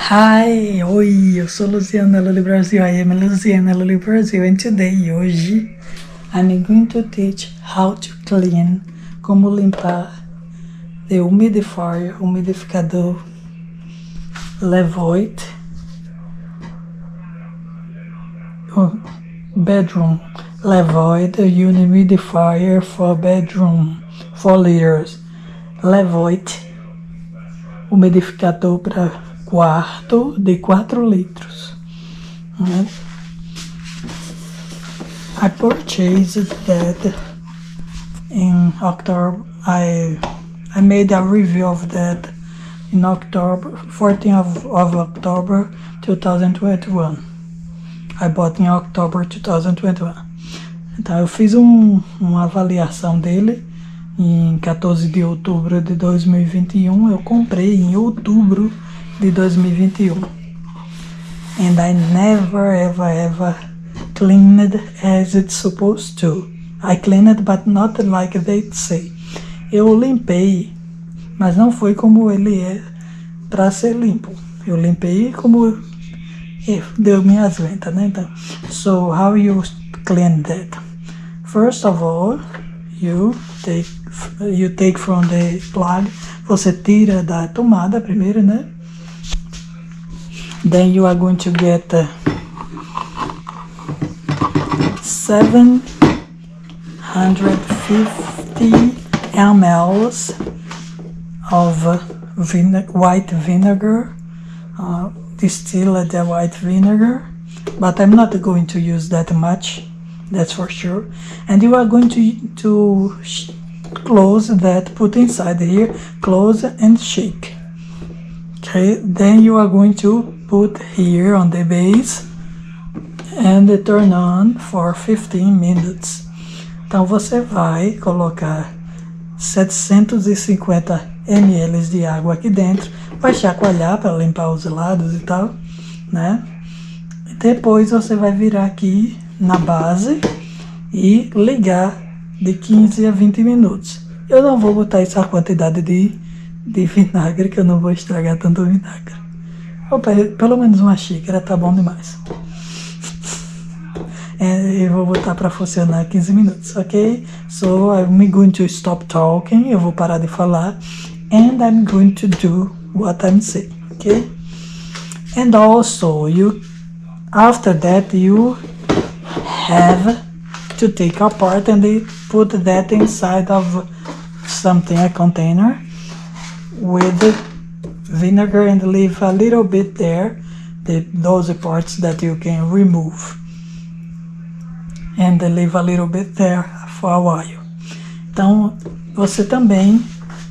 Hi, oi, eu sou Luziana Luli Brasil, I am Luziana Luli Brasil, and today, hoje, I'm going to teach how to clean, como limpar the humidifier, umidificador Levoit, bedroom, Levoit, humidifier for bedroom, 4 liters, Levoit, umidificador para quarto de 4 litros. I purchased that in October. I made a review of that in October, 14th of October 2021. I bought in October 2021. Então eu fiz uma avaliação dele em 14 de outubro de 2021. Eu comprei em outubro de 2021. And I never ever cleaned as it's supposed to. I cleaned but not like they say. Eu limpei, mas não foi como ele é para ser limpo. Eu limpei como deu minhas ventas, né? Então, so how you clean that? First of all, you take from the plug. Você tira da tomada primeiro, né? Then you are going to get 750 ml of white vinegar, distilled white vinegar, but I'm not going to use that much, that's for sure. And you are going to close that, put inside here, close and shake. Okay, then you are going to put here on the base and turn on for 15 minutes. Então você vai colocar 750 ml de água aqui dentro, vai chacoalhar para limpar os lados e tal, né? Depois você vai virar aqui na base e ligar de 15 a 20 minutos. Eu não vou botar essa quantidade de vinagre, que eu não vou estragar tanto vinagre. Opa, pelo menos uma xícara tá bom demais. Eu vou botar para funcionar 15 minutos, ok? So I'm going to stop talking, eu vou parar de falar, and I'm going to do what I'm saying, ok? And also, after that, you have to take apart and put that inside of something, a container, with vinegar, and leave a little bit there, those parts that you can remove, and leave a little bit there for a while. Então, você também,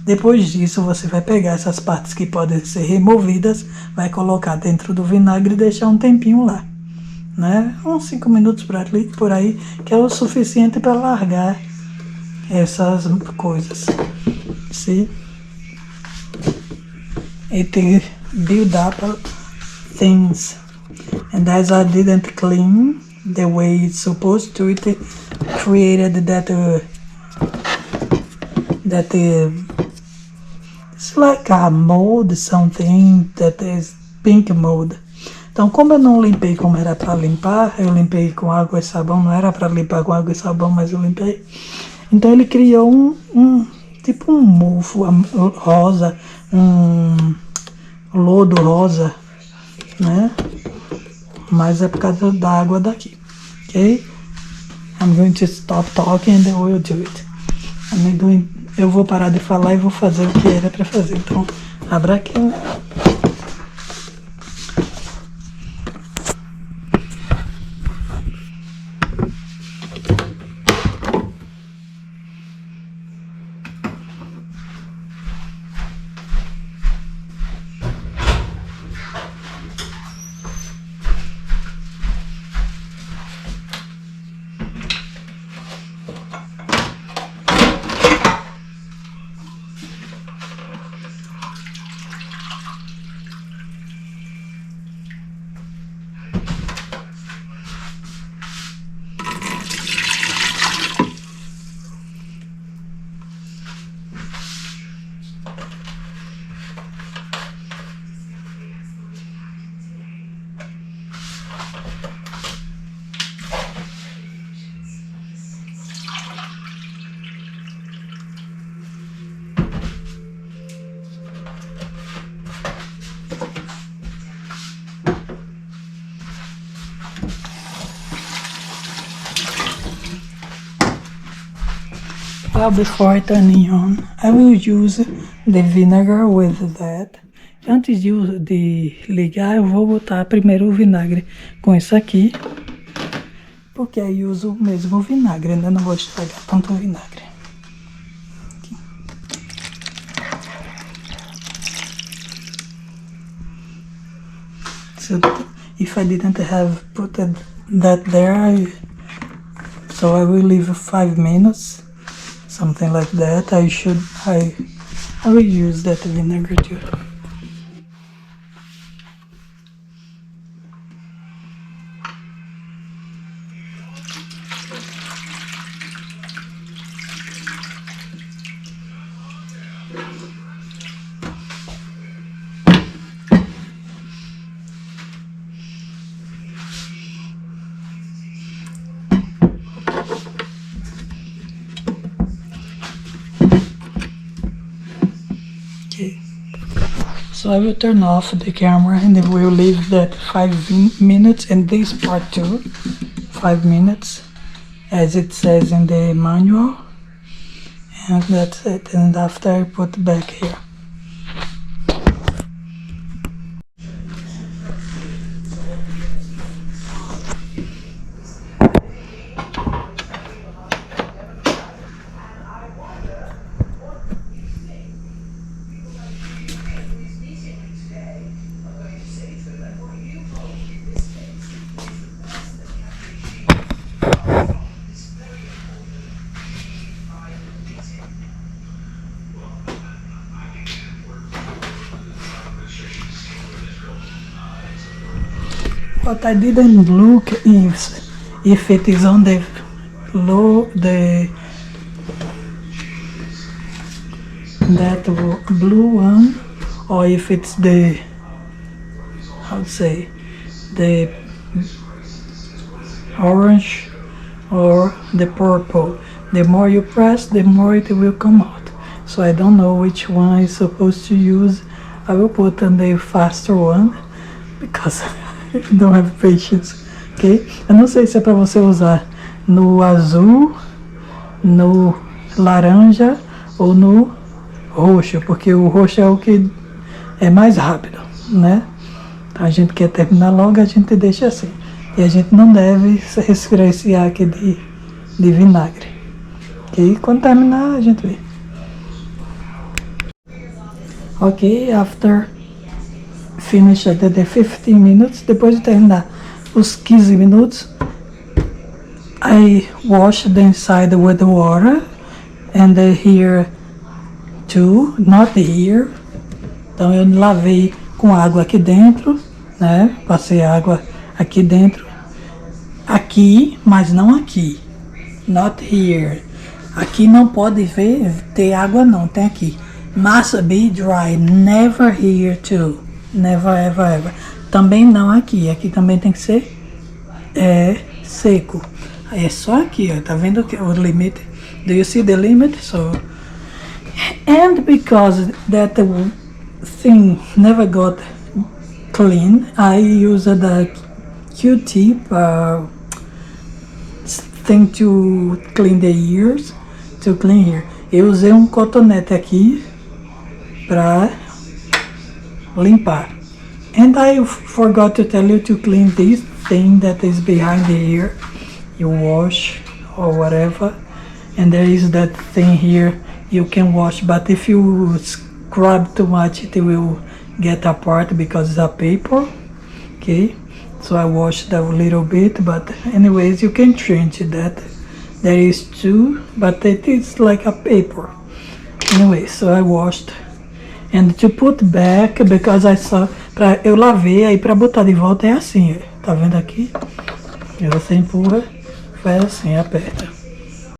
depois disso, você vai pegar essas partes que podem ser removidas, vai colocar dentro do vinagre e deixar um tempinho lá, né? Uns 5 minutos por aí, que é o suficiente para largar essas coisas. See? It build up things, and as I didn't clean the way it's supposed to, it created that it's like a mold, something that is pink mold. Então, como eu não limpei como era para limpar, eu limpei com água e sabão, não era para limpar com água e sabão, mas eu limpei. Então ele criou tipo um mofo rosa, um lodo rosa, né? Mas é por causa da água daqui, ok? I'm going to stop talking and I will do it. Eu vou parar de falar e vou fazer o que era para fazer. Então, abra aqui. Now before turning on, I will use the vinegar with that. Antes de ligar, eu vou botar primeiro o vinagre com isso aqui. Porque aí eu uso o mesmo vinagre, né? Não vou estragar tanto o vinagre. Aqui. So, if I didn't have put that there, so I will leave 5 minutes, something like that. I will use that vinegar too. Okay, so I will turn off the camera and then we'll leave that 5 minutes, and this part too, 5 minutes, as it says in the manual, and that's it. And after I put back here. But I didn't look if it is on the that blue one, or if it's the, how to say, the orange or the purple. The more you press, the more it will come out. So I don't know which one I'm supposed to use. I will put on the faster one because I don't have patience, ok? Eu não sei se é para você usar no azul, no laranja ou no roxo, porque o roxo é o que é mais rápido, né? A gente quer terminar logo, a gente deixa assim. E a gente não deve respirar esse ar aqui de vinagre, ok? Quando terminar, a gente vê. Ok, after finish the 15 minutes, depois de terminar os 15 minutos, I wash the inside with the water, and here too, not here. Então eu lavei com água aqui dentro, né? Passei água aqui dentro, aqui, mas não aqui, not here. Aqui não pode ter água não, tem aqui. Must be dry, never here too. Never, ever, ever. Também não aqui. Aqui também tem que ser seco. É só aqui, ó. Tá vendo que o limite? Do you see the limit? So, and because that thing never got clean, I used the Q-tip thing to clean the ears, to clean here. Eu usei cotonete aqui pra limpar. And I forgot to tell you to clean this thing that is behind the ear. You wash or whatever, and there is that thing here you can wash, but if you scrub too much it will get apart because it's a paper, okay? So I washed a little bit, but anyways you can change that. There is two, but it is like a paper. Anyway, so I washed. And to put back, because I saw, eu lavei, aí pra botar de volta é assim, tá vendo aqui? E você empurra, faz assim, aperta.